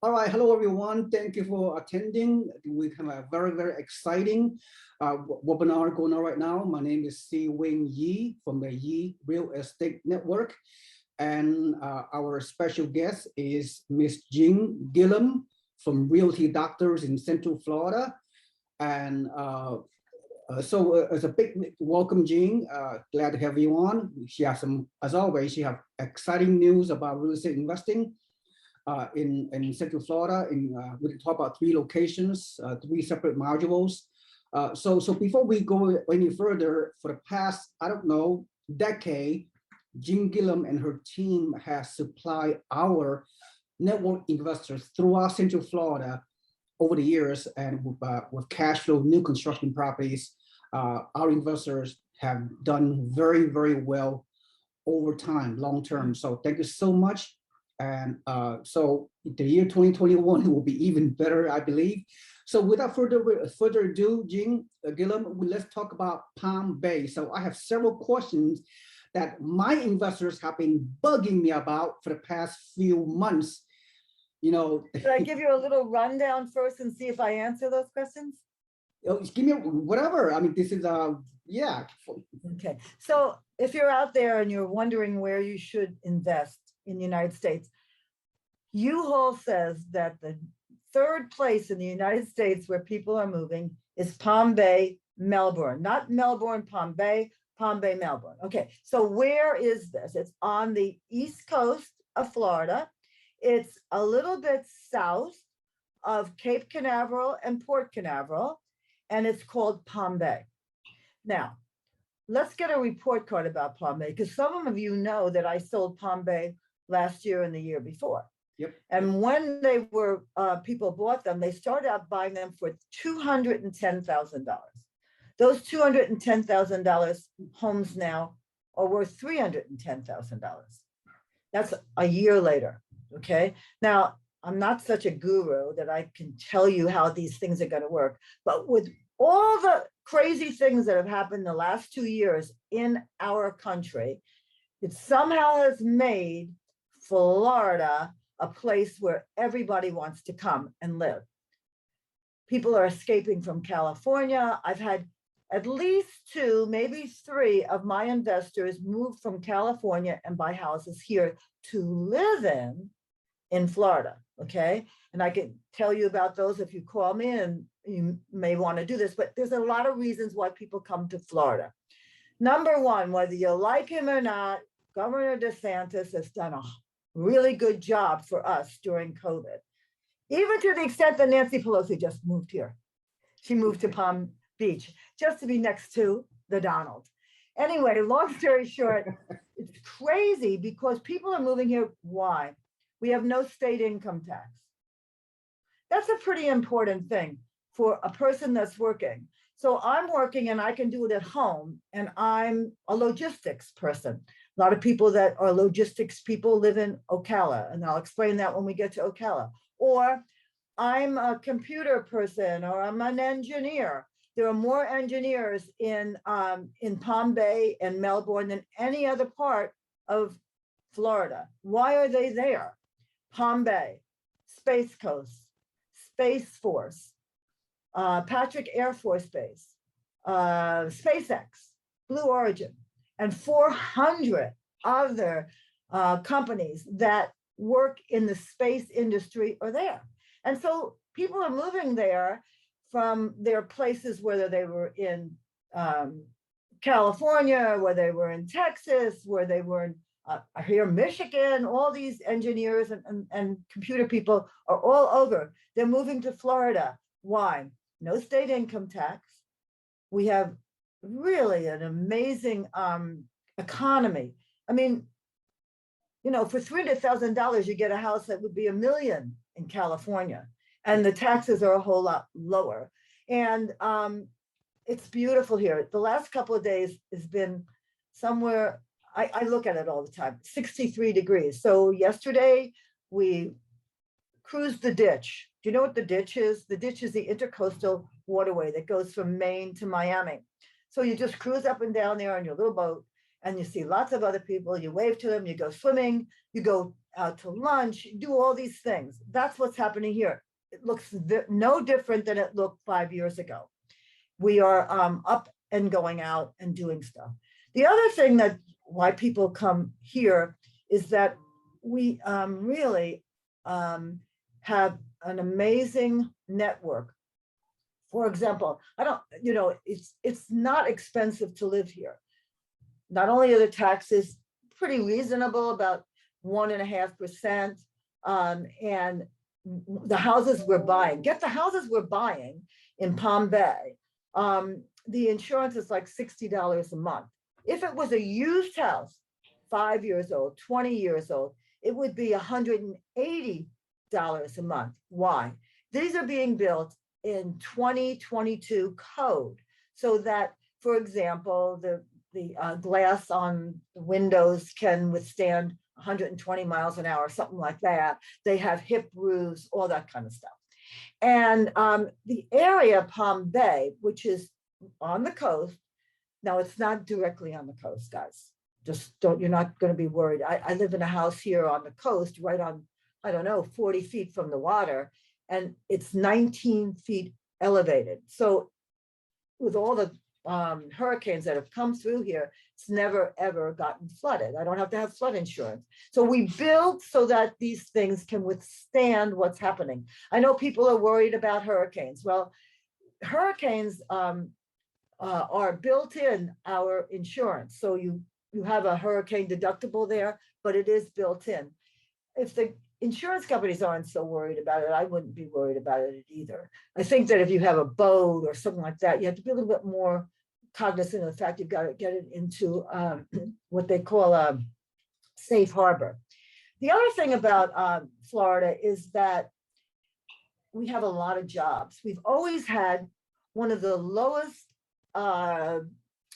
All right, hello everyone. Thank you for attending. We have a very, very exciting webinar going on right now. My name is Si Wing Yi from the Yi Real Estate Network. And our special guest is Miss Jean Gillen from Realty Doctors in Central Florida. And so it's a big welcome, Jean. Glad to have you on. She has some, as always, she has exciting news about real estate investing. In Central Florida, we can talk about 3 locations, 3 separate modules. So before we go any further, for the past, I don't know, decade, Jean Gillen and her team has supplied our network investors throughout Central Florida over the years, and with cash flow, new construction properties, our investors have done very, very well over time, long term. So thank you so much. And so the year 2021 will be even better, I believe. So without further ado, Jean Gillen, let's talk about Palm Bay. So I have several questions that my investors have been bugging me about for the past few months. You know, should I give you a little rundown first and see if I answer those questions? Give me whatever. I mean, this is yeah. Okay. So if you're out there and you're wondering where you should invest in the United States, U-Haul says that the 3rd place in the United States where people are moving is Palm Bay, Melbourne, not Melbourne, Palm Bay, Melbourne. Okay, so where is this? It's on the east coast of Florida. It's a little bit south of Cape Canaveral and Port Canaveral, and it's called Palm Bay. Now, let's get a report card about Palm Bay, because some of you know that I sold Palm Bay last year and the year before. Yep. And when they were, people bought them, they started out buying them for $210,000. Those $210,000 homes now are worth $310,000. That's a year later, okay? Now, I'm not such a guru that I can tell you how these things are gonna work, but with all the crazy things that have happened the last 2 years in our country, it somehow has made Florida a place where everybody wants to come and live. People are escaping from California. I've had at least 2, maybe 3 of my investors move from California and buy houses here to live in Florida, okay? And I can tell you about those if you call me, and you may want to do this, but there's a lot of reasons why people come to Florida. Number 1, whether you like him or not, Governor DeSantis has done a really good job for us during COVID, even to the extent that Nancy Pelosi just moved here. She moved to Palm Beach just to be next to the Donald. Anyway, long story short, it's crazy because people are moving here. Why? We have no state income tax. That's a pretty important thing for a person that's working. So I'm working and I can do it at home, and I'm a logistics person. A lot of people that are logistics people live in Ocala, and I'll explain that when we get to Ocala. Or I'm a computer person, or I'm an engineer. There are more engineers in Palm Bay and Melbourne than any other part of Florida. Why are they there? Palm Bay, Space Coast, Space Force, Patrick Air Force Base, SpaceX, Blue Origin, and 400 other companies that work in the space industry are there. And so people are moving there from their places, whether they were in California, whether they were in Texas, where they were in here, Michigan. All these engineers and computer people are all over. They're moving to Florida. Why? No state income tax. We have really an amazing economy. I mean, you know, for $300,000, you get a house that would be $1 million in California, and the taxes are a whole lot lower. And it's beautiful here. The last couple of days has been somewhere, I look at it all the time, 63 degrees. So yesterday we cruised the ditch. Do you know what the ditch is? The ditch is the intercoastal waterway that goes from Maine to Miami. So you just cruise up and down there on your little boat, and you see lots of other people. You wave to them, you go swimming, you go out to lunch, do all these things. That's what's happening here. It looks no different than it looked 5 years ago. We are up and going out and doing stuff. The other thing that why people come here is that we really have an amazing network. For example, it's not expensive to live here. Not only are the taxes pretty reasonable, about 1.5%, and the houses we're buying, get the houses we're buying in Palm Bay, the insurance is like $60 a month. If it was a used house, 5 years old, 20 years old, it would be $180 a month. Why? These are being built in 2022 code, so that, for example, the glass on the windows can withstand 120 miles an hour, something like that. They have hip roofs, all that kind of stuff. And the area, Palm Bay, which is on the coast, now it's not directly on the coast, guys. Just don't, you're not going to be worried. I live in a house here on the coast, right on, 40 feet from the water, and it's 19 feet elevated. So with all the hurricanes that have come through here, it's never ever gotten flooded. I don't have to have flood insurance. So we build so that these things can withstand what's happening. I know people are worried about hurricanes. Well, hurricanes are built in our insurance. So you have a hurricane deductible there, but it is built in. If the insurance companies aren't so worried about it, I wouldn't be worried about it either. I think that if you have a boat or something like that, you have to be a little bit more cognizant of the fact you've got to get it into what they call a safe harbor. The other thing about Florida is that we have a lot of jobs. We've always had one of the lowest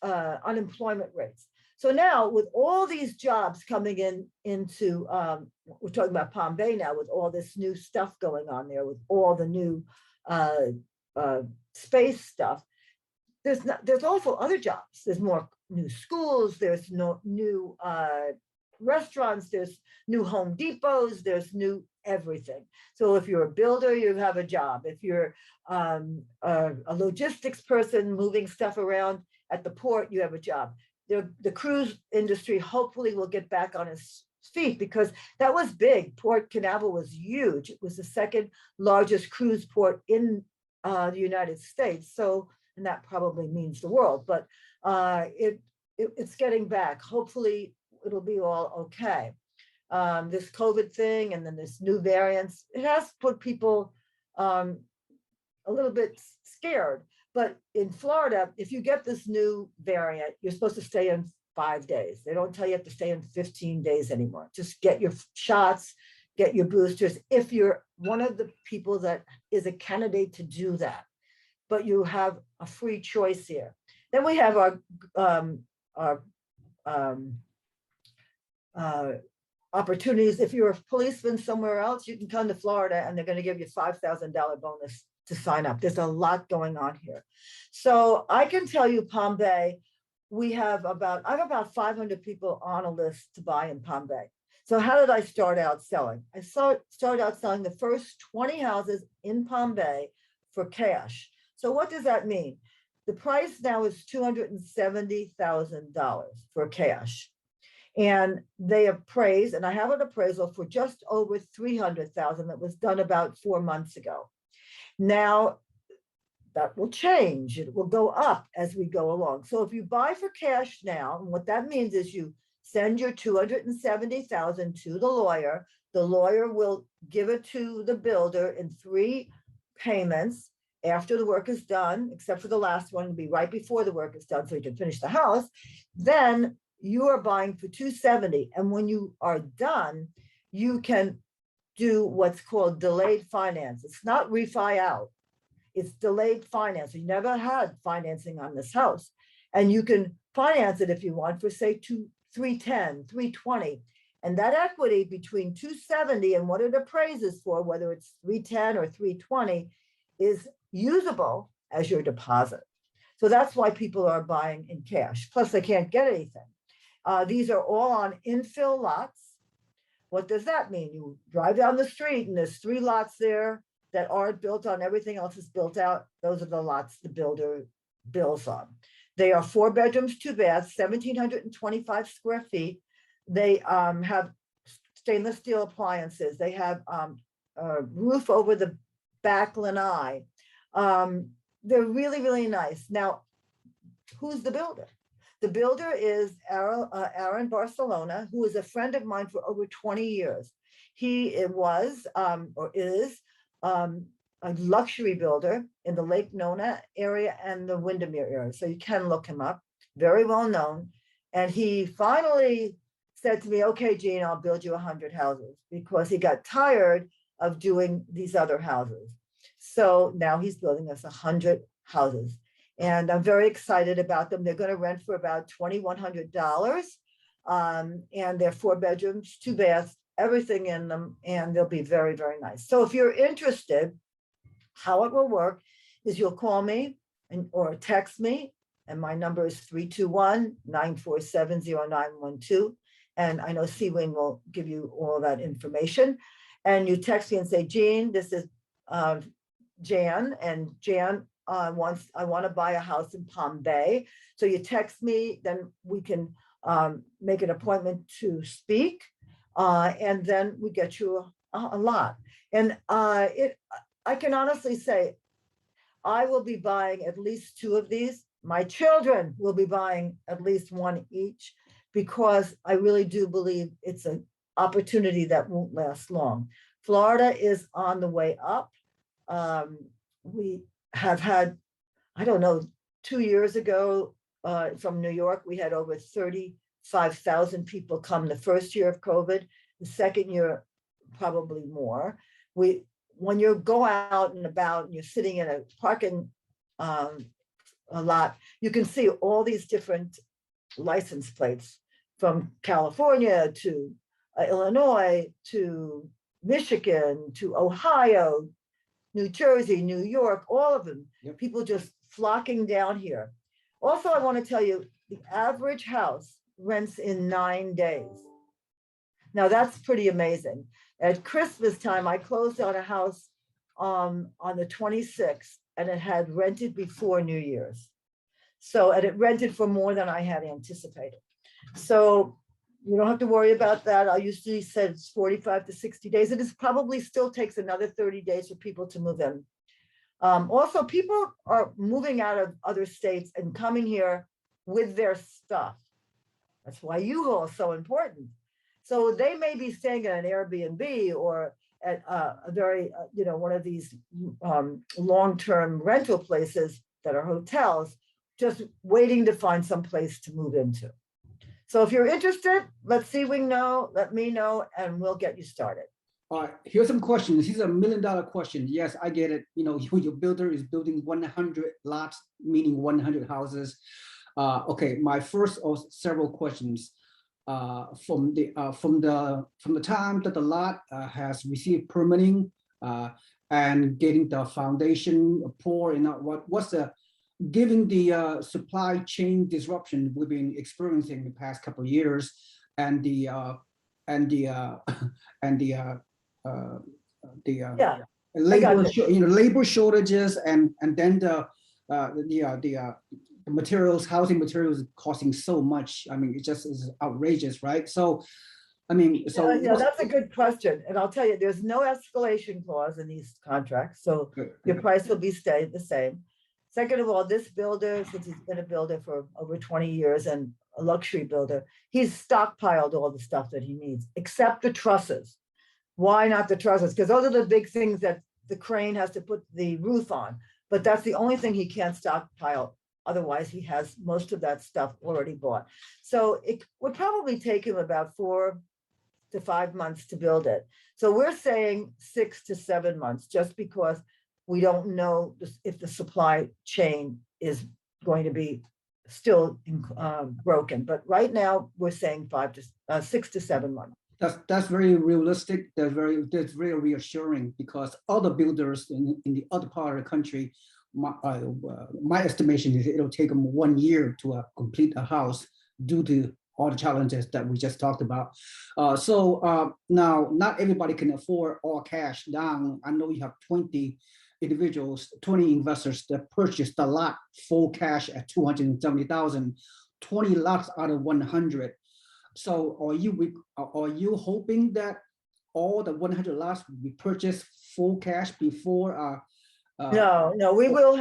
unemployment rates. So now with all these jobs coming into, we're talking about Palm Bay now, with all this new stuff going on there, with all the new space stuff, there's also other jobs. There's more new schools, there's new restaurants, there's new Home Depots, there's new everything. So if you're a builder, you have a job. If you're a logistics person moving stuff around at the port, you have a job. The cruise industry hopefully will get back on its feet, because that was big. Port Canaveral was huge. It was the second largest cruise port in the United States. So, and that probably means the world, but it's getting back. Hopefully it'll be all okay. This COVID thing and then this new variants, it has put people a little bit scared. But in Florida, if you get this new variant, you're supposed to stay in 5 days. They don't tell you have to stay in 15 days anymore. Just get your shots, get your boosters, if you're one of the people that is a candidate to do that. But you have a free choice here. Then we have our opportunities. If you're a policeman somewhere else, you can come to Florida and they're going to give you $5,000 bonus to sign up. There's a lot going on here. So I can tell you, Palm Bay, I have about 500 people on a list to buy in Palm Bay. So how did I start out selling? I started out selling the first 20 houses in Palm Bay for cash. So what does that mean? The price now is $270,000 for cash. And they appraise, and I have an appraisal for just over $300,000 that was done about 4 months ago. Now, that will change. It will go up as we go along. So if you buy for cash now, and what that means is you send your $270,000 to the lawyer. The lawyer will give it to the builder in 3 payments after the work is done, except for the last one, will be right before the work is done so you can finish the house. Then you are buying for $270,000. And when you are done, you can do what's called delayed finance. It's not refi out. It's delayed finance. You never had financing on this house. And you can finance it if you want for, say, $310,000, $320,000. And that equity between $270,000 and what it appraises for, whether it's $310,000 or $320,000, is usable as your deposit. So that's why people are buying in cash. Plus, they can't get anything. These are all on infill lots What does that mean? You drive down the street and there's 3 lots there that aren't built on, everything else is built out. Those are the lots the builder builds on. They are 4 bedrooms, 2 baths, 1,725 square feet. They have stainless steel appliances. They have a roof over the back lanai. They're really, really nice. Now, who's the builder? The builder is Aaron Barcelona, who is a friend of mine for over 20 years. He was or is a luxury builder in the Lake Nona area and the Windermere area. So you can look him up, very well known. And he finally said to me, okay, Jean, I'll build you 100 houses, because he got tired of doing these other houses. So now he's building us 100 houses. And I'm very excited about them. They're going to rent for about $2,100. And they're 4 bedrooms, 2 baths, everything in them. And they'll be very, very nice. So if you're interested, how it will work is you'll call me or text me. And my number is 321-947-0912. And I know C-Wing will give you all that information. And you text me and say, Jean, this is Jan. And Jan I want to buy a house in Palm Bay. So you text me, then we can make an appointment to speak. And then we get you a lot. And I can honestly say, I will be buying at least 2 of these. My children will be buying at least 1 each, because I really do believe it's an opportunity that won't last long. Florida is on the way up. We have had, I don't know, 2 years ago from New York, we had over 35,000 people come the first year of COVID. The second year, probably more. When you go out and about and you're sitting in a parking a lot, you can see all these different license plates from California to Illinois to Michigan to Ohio, New Jersey, New York, all of them. Yep. People just flocking down here. Also, I want to tell you, the average house rents in 9 days. Now, that's pretty amazing. At Christmas time, I closed on a house on the 26th, and it had rented before New Year's. So, and it rented for more than I had anticipated. So you don't have to worry about that. I usually said it's 45 to 60 days. It is probably still takes another 30 days for people to move in. Also, people are moving out of other states and coming here with their stuff. That's why U-Haul is so important. So they may be staying at an Airbnb or at a very, one of these long-term rental places that are hotels, just waiting to find some place to move into. So if you're interested, let C-Wing know, let me know, and we'll get you started. All right, here's some questions. Here's a $1 million question. Yes, I get it. Your builder is building 100 lots, meaning 100 houses. Okay, my first of several questions. From the time that the lot has received permitting and getting the foundation poured, and what's the, given the supply chain disruption we've been experiencing in the past couple of years, and the labor shortages, and then the materials, housing materials costing so much. I mean, it just is outrageous, right? So, I mean, that's a good question. And I'll tell you, there's no escalation clause in these contracts. So your price will stay the same. Second of all, this builder, since he's been a builder for over 20 years and a luxury builder, he's stockpiled all the stuff that he needs, except the trusses. Why not the trusses? Because those are the big things that the crane has to put the roof on. But that's the only thing he can't stockpile. Otherwise, he has most of that stuff already bought. So it would probably take him about 4 to 5 months to build it. So we're saying 6 to 7 months, just because we don't know if the supply chain is going to be still broken. But right now, we're saying 6 to 7 months. That's very realistic. That's very reassuring, because other builders in the other part of the country, my estimation is it'll take them 1 year to complete a house due to all the challenges that we just talked about. Now, not everybody can afford all cash down. I know you have 20 individuals, 20 investors that purchased the lot full cash at 270,000, 20 lots out of 100. So are you hoping that all the 100 lots will be purchased full cash before? No, we will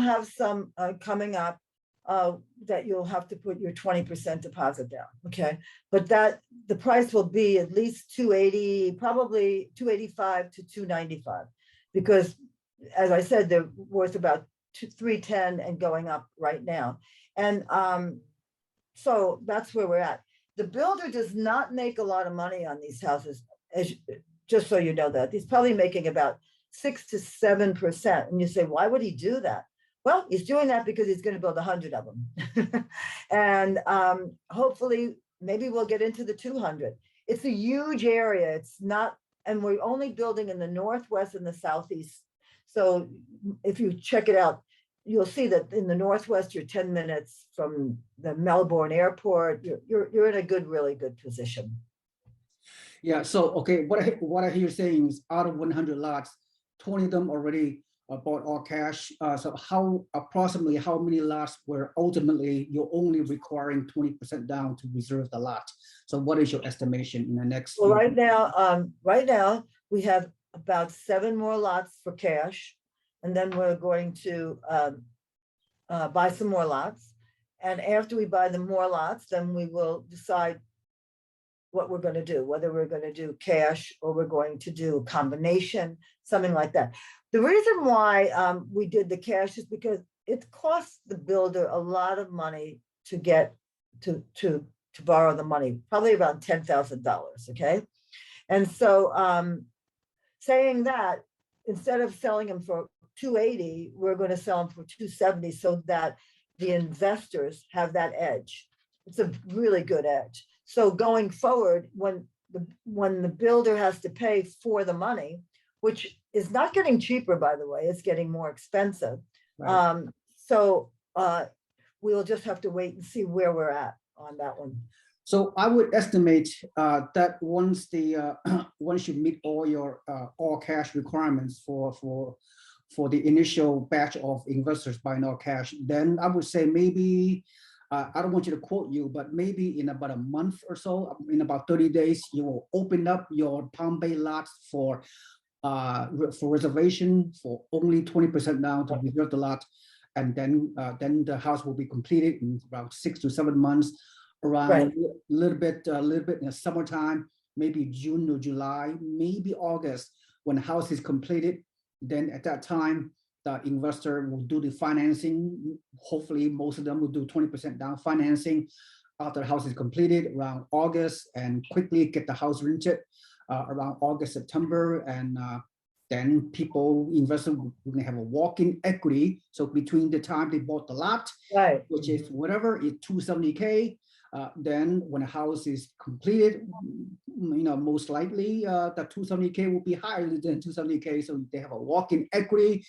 have some coming up that you'll have to put your 20% deposit down, okay? But that the price will be at least 280, probably 285 to 295, because as I said, they're worth about 310 and going up right now. And so that's where we're at. The builder does not make a lot of money on these houses, just so you know that. He's probably making about 6 to 7%. And you say, why would he do that? Well, he's doing that because he's going to build 100 of them. And hopefully, maybe we'll get into the 200. It's a huge area. It's not, and we're only building in the Northwest and the Southeast. So if you check it out, you'll see that in the Northwest, you're 10 minutes from the Melbourne airport. You're in a really good position. Yeah, so, okay, what I hear you saying is out of 100 lots, 20 of them already bought all cash. So approximately how many lots were ultimately you're only requiring 20% down to reserve the lot? So what is your estimation in the next? Well, right now we have about 7 more lots for cash, and then we're going to buy some more lots. And after we buy the more lots, then we will decide what we're going to do, whether we're going to do cash or we're going to do a combination, something like that. The reason why we did the cash is because it costs the builder a lot of money to get to borrow the money, probably around $10,000, okay? And so saying that, instead of selling them for 280, we're going to sell them for 270 so that the investors have that edge. It's a really good edge. So going forward, when the builder has to pay for the money, which is not getting cheaper, by the way, it's getting more expensive. Right. We'll just have to wait and see where we're at on that one. So I would estimate that once you meet all your all cash requirements for the initial batch of investors buying all cash, then I would say maybe. I don't want you to quote you, but maybe in about a month or so, in about 30 days, you will open up your Palm Bay lots for reservation for only 20% down to reserve the lot, and then the house will be completed in around 6 to 7 months, around right. a little bit in the summertime, maybe June or July, maybe August, when the house is completed. Then at that time, the investor will do the financing. Hopefully, most of them will do 20% down financing after the house is completed around August, and quickly get the house rented around August, September, and then investors will have a walk-in equity. So between the time they bought the lot, right, which is whatever, is 270K. Then when the house is completed, most likely that 270K will be higher than 270K. So they have a walk-in equity.